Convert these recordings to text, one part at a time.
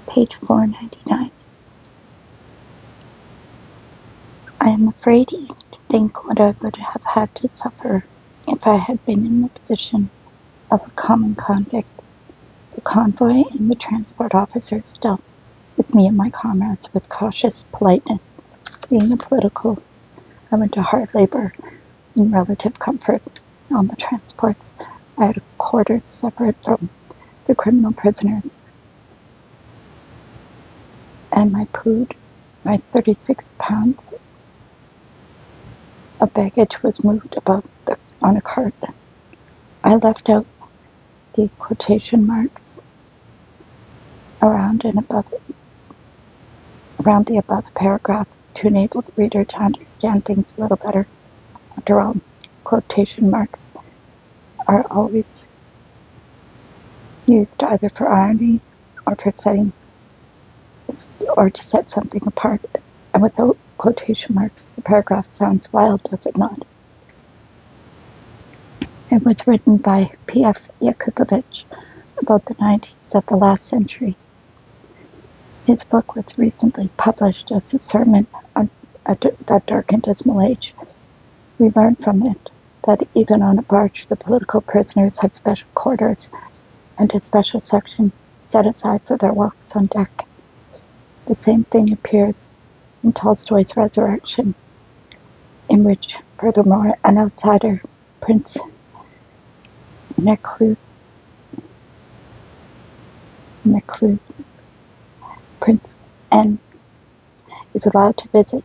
Page 499. I am afraid even to think what I would have had to suffer if I had been in the position of a common convict. The convoy and the transport officers dealt with me and my comrades with cautious politeness. Being a political, I went to hard labor in relative comfort. On the transports, I had quarters separate from the criminal prisoners, and my 36 pounds of baggage was moved about on a cart. I left out the quotation marks around the above paragraph to enable the reader to understand things a little better. After all, quotation marks are always used either for irony or to set something apart, and without quotation marks, the paragraph sounds wild, does it not? It was written by P.F. Yakupovich about the 90s of the last century. His book was recently published as a sermon on that dark and dismal age. We learn from it that even on a barge, the political prisoners had special quarters and a special section set aside for their walks on deck. The same thing appears in Tolstoy's Resurrection, in which, furthermore, an outsider, Prince Prince N, is allowed to visit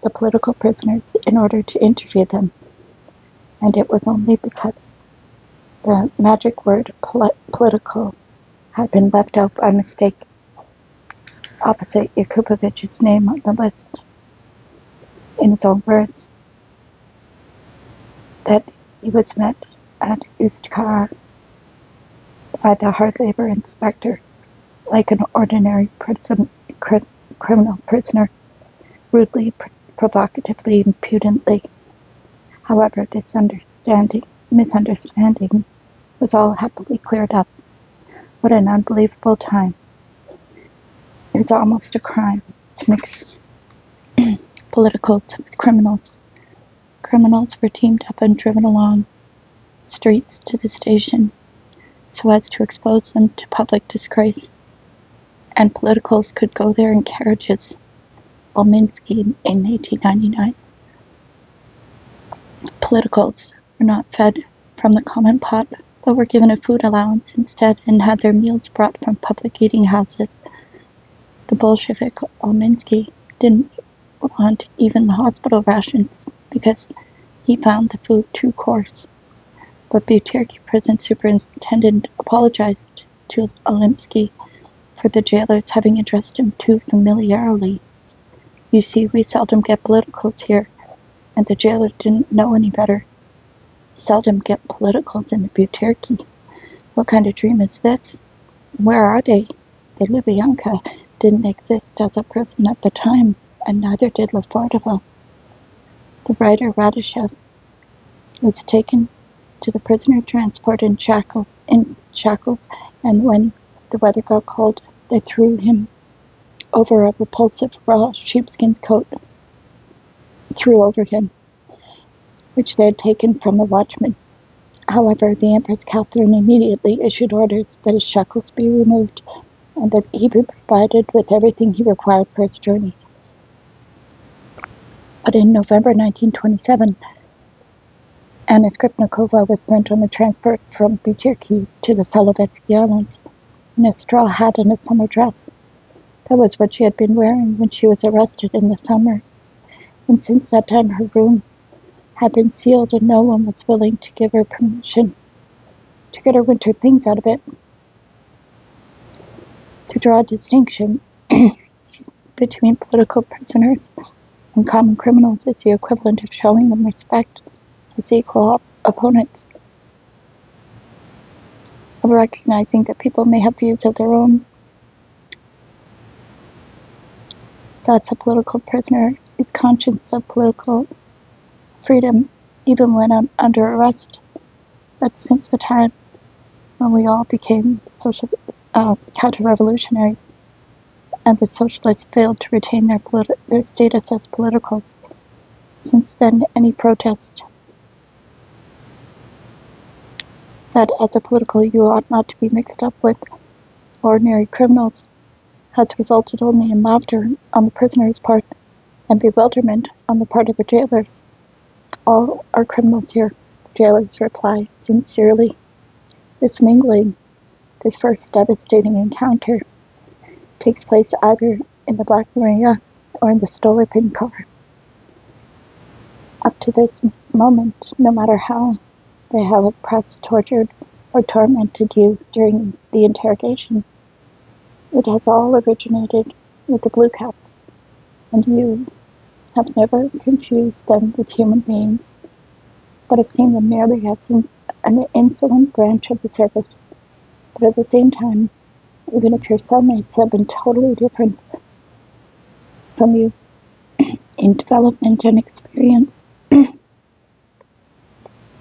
the political prisoners in order to interview them, and it was only because the magic word political had been left out by mistake opposite Yakupovich's name on the list, in his own words, that he was met at Ustkar by the hard labor inspector like an ordinary criminal prisoner, rudely, provocatively, impudently. However, this misunderstanding was all happily cleared up. What an unbelievable time. It was almost a crime to mix politicals with criminals. Criminals were teamed up and driven along streets to the station so as to expose them to public disgrace, and politicals could go there in carriages. Volminsky in 1899. Politicals were not fed from the common pot, but were given a food allowance instead and had their meals brought from public eating houses. The Bolshevik Volminsky didn't want even the hospital rations because he found the food too coarse. But Butyrki prison superintendent apologized to Olimsky for the jailers having addressed him too familiarly. You see, we seldom get politicals here, and the jailer didn't know any better. Seldom get politicals in the Butyrki. What kind of dream is this? Where are they? The Lubyanka didn't exist as a prison at the time, and neither did Lefortovo. The writer Radishev was taken to the prisoner transport in shackles, and when the weather got cold, they threw him over a repulsive raw sheepskin coat, which they had taken from a watchman. However, the Empress Catherine immediately issued orders that his shackles be removed and that he be provided with everything he required for his journey. But in November 1927, Anna Skripnikova was sent on a transport from Butyrki to the Solovetsky Islands in a straw hat and a summer dress. That was what she had been wearing when she was arrested in the summer, and since that time her room had been sealed and no one was willing to give her permission to get her winter things out of it. To draw a distinction between political prisoners and common criminals is the equivalent of showing them respect as equal opponents, of recognizing that people may have views of their own. Thus, a political prisoner is conscious of political freedom even when under arrest. But since the time when we all became counter-revolutionaries, and the socialists failed to retain their status as politicals. Since then, any protest that as a political you ought not to be mixed up with ordinary criminals has resulted only in laughter on the prisoners' part and bewilderment on the part of the jailers. All are criminals here, the jailers reply sincerely. This mingling, this first devastating encounter, takes place either in the Black Maria or in the Stolypin car. Up to this moment, no matter how they have oppressed, tortured, or tormented you during the interrogation, it has all originated with the blue caps, and you have never confused them with human beings, but have seen them merely as an insolent branch of the service. But at the same time, even if your cellmates have been totally different from you in development and experience,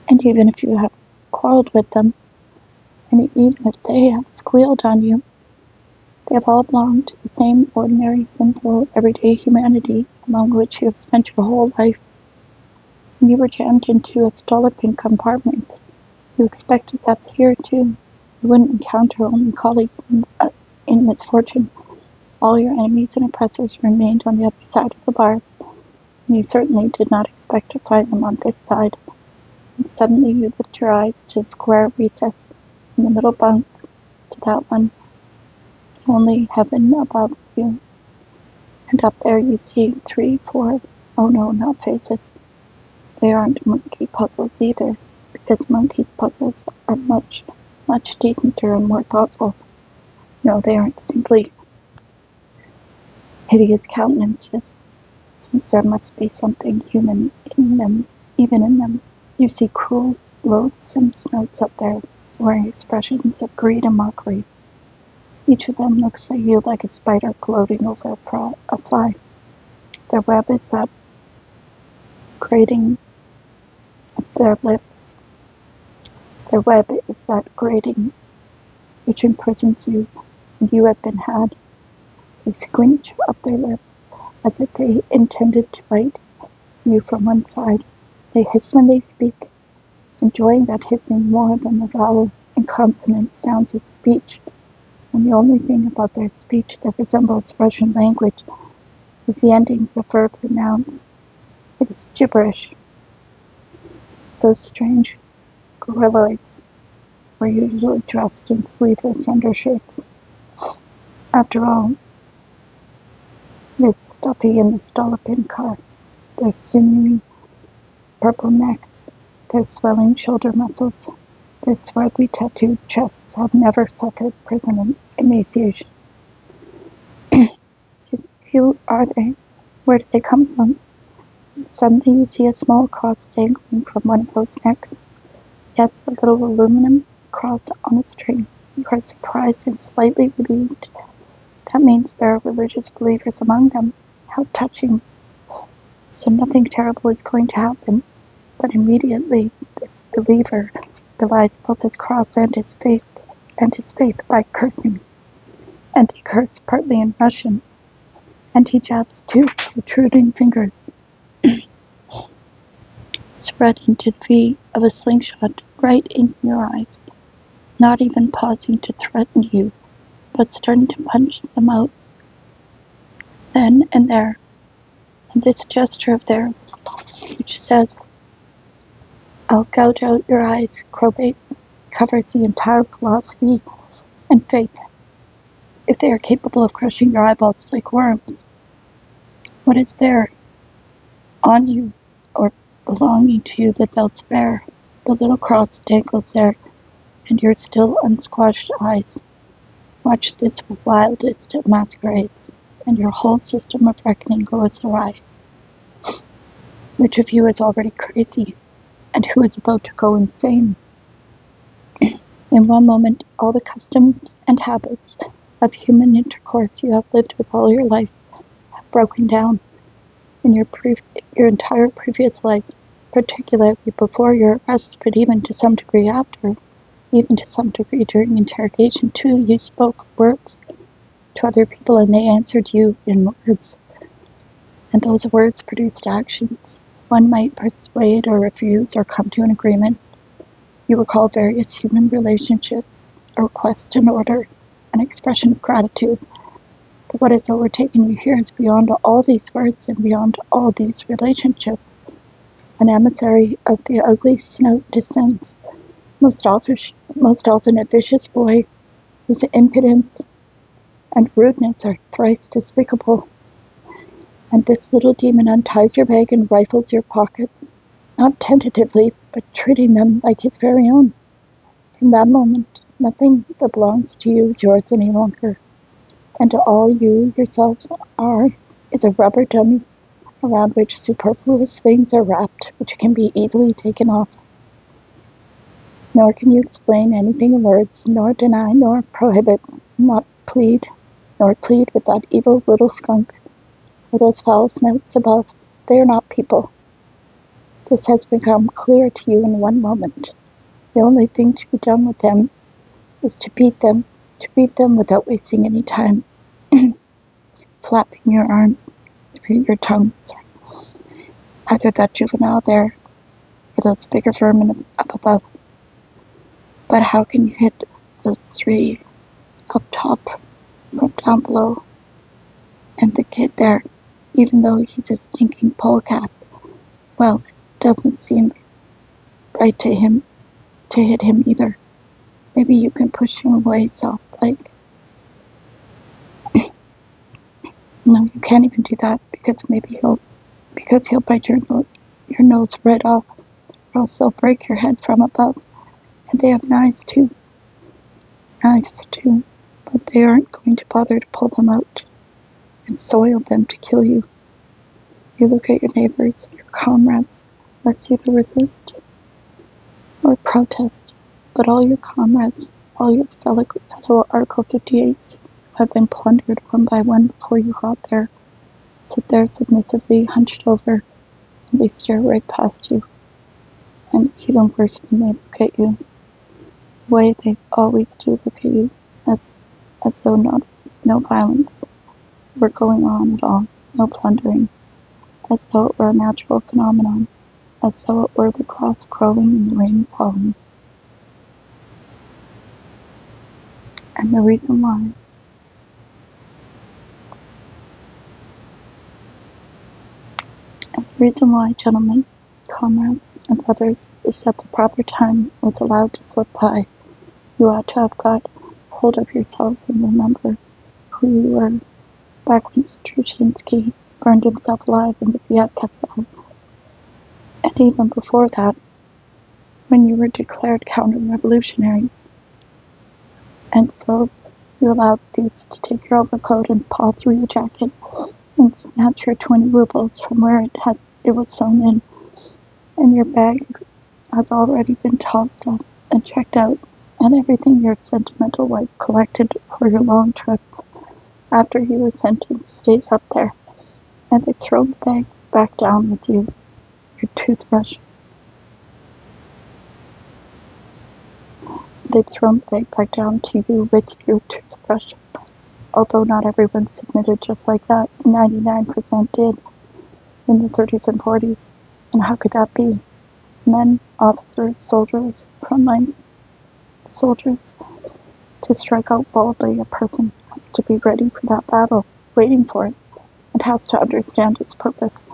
and even if you have quarreled with them, and even if they have squealed on you, they have all belonged to the same ordinary, simple, everyday humanity among which you have spent your whole life. When you were jammed into a Stolypin compartment, you expected that here, too, you wouldn't encounter only colleagues in misfortune. All your enemies and oppressors remained on the other side of the bars, and you certainly did not expect to find them on this side. And suddenly you lift your eyes to the square recess in the middle bunk, to that one, only heaven above you. And up there you see 3, 4, oh no, not faces. They aren't monkey puzzles either, because monkeys' puzzles are much, much decenter and more thoughtful. No, they aren't simply hideous countenances, since there must be something human in them, even in them. You see cruel, loathsome snots up there, wearing expressions of greed and mockery. Each of them looks at you like a spider gloating over a fly. Their web is that grating of their lips. Their web is that grating which imprisons you, and you have been had. They squinch up their lips as if they intended to bite you from one side. They hiss when they speak, enjoying that hissing more than the vowel and consonant sounds of speech. And the only thing about their speech that resembles Russian language is the endings of verbs and nouns. It is gibberish. Those strange gorilloids were usually dressed in sleeveless undershirts. After all, it's stuffy in the Stolypin car. Their sinewy, purple necks, their swelling shoulder muscles, their swarthy tattooed chests have never suffered prison emaciation. Who are they? Where did they come from? And suddenly you see a small cross dangling from one of those necks. Yes, a little aluminum cross on a string. You are surprised and slightly relieved. That means there are religious believers among them. How touching. So nothing terrible is going to happen. But immediately this believer belies both his cross and his faith by cursing. And they curse partly in Russian. And he jabs 2 protruding fingers spread into the V of a slingshot right in your eyes, not even pausing to threaten you, but starting to punch them out then and there. And this gesture of theirs, which says, "I'll gouge out your eyes," Crobate, covers the entire philosophy and faith. If they are capable of crushing your eyeballs like worms, what is there on you or belonging to you that they'll spare? The little cross dangles there, and your still unsquashed eyes watch this wildest of masquerades, and your whole system of reckoning goes awry. Which of you is already crazy, and who is about to go insane? In one moment, all the customs and habits of human intercourse you have lived with all your life have broken down. In your entire previous life, particularly before your arrest, but even to some degree after, even to some degree during interrogation too, you spoke words to other people, and they answered you in words. And those words produced actions. One might persuade or refuse or come to an agreement. You recall various human relationships, a request, an order, an expression of gratitude. But what has overtaken you here is beyond all these words and beyond all these relationships. An emissary of the ugly snout descends, most often a vicious boy whose impudence and rudeness are thrice despicable. And this little demon unties your bag and rifles your pockets, not tentatively, but treating them like his very own. From that moment, nothing that belongs to you is yours any longer, and all you yourself are is a rubber dummy around which superfluous things are wrapped, which can be easily taken off. Nor can you explain anything in words, nor deny, nor prohibit, nor plead with that evil little skunk, or those foul snouts above. They are not people. This has become clear to you in one moment. The only thing to be done with them is to beat them without wasting any time, flapping your arms through your tongue. Either that juvenile there, or those bigger vermin up above. But how can you hit those three up top from down below? And the kid there, even though he's a stinking polecat, well, it doesn't seem right to hit him either. Maybe you can push him away soft-like. No, you can't even do that, because he'll bite your nose right off, or else they'll break your head from above. And they have knives too, but they aren't going to bother to pull them out and soil them to kill you. You look at your neighbors, your comrades. Let's either resist or protest. But all your comrades, all your fellow Article 58s have been plundered one by one before you got there. Sit there submissively hunched over, and they stare right past you. And it's even worse when they look at you. The way they always do look at you, as though no violence were going on at all, no plundering, as though it were a natural phenomenon, as though it were the grass growing and the rain falling. And the reason why, gentlemen, comrades, and brothers, is that the proper time was allowed to slip by. You ought to have got hold of yourselves and remember who you were back when Struczynski burned himself alive in the Fiat Castle, and even before that, when you were declared counter-revolutionaries. And so you allowed thieves to take your overcoat and paw through your jacket and snatch your 20 rubles from where it was sewn in, and your bag has already been tossed up and checked out, and everything your sentimental wife collected for your long trip after you were sentenced stays up there, and they throw the bag back down with you, your toothbrush. They've thrown the bag back down to you with your toothbrush. Although not everyone submitted just like that, 99% did in the 30s and 40s. And how could that be? Men, officers, soldiers, frontline soldiers. To strike out boldly, a person has to be ready for that battle, waiting for it, and has to understand its purpose.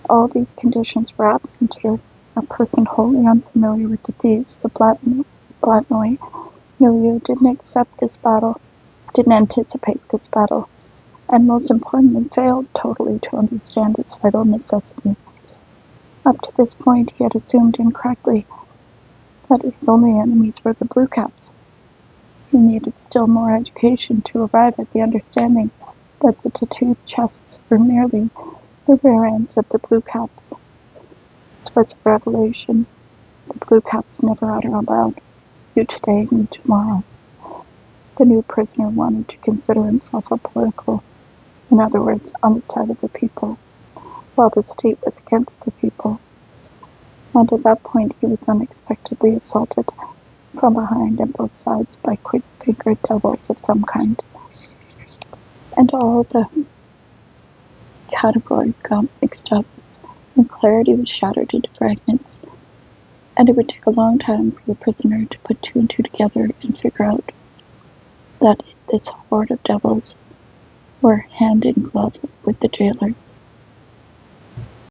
All these conditions were absent here. A person wholly unfamiliar with the thieves, the Blatnoy milieu, didn't accept this battle, didn't anticipate this battle, and most importantly, failed totally to understand its vital necessity. Up to this point, he had assumed incorrectly that his only enemies were the Blue Caps. He needed still more education to arrive at the understanding that the tattooed chests were merely the rear ends of the Blue Caps. This was a revelation the Blue Caps never utter aloud. You today, me tomorrow. The new prisoner wanted to consider himself a political, in other words, on the side of the people, while the state was against the people. And at that point he was unexpectedly assaulted from behind and both sides by quick-fingered devils of some kind. and all the categories got mixed up, and clarity was shattered into fragments, and it would take a long time for the prisoner to put two and two together and figure out that this horde of devils were hand in glove with the jailers.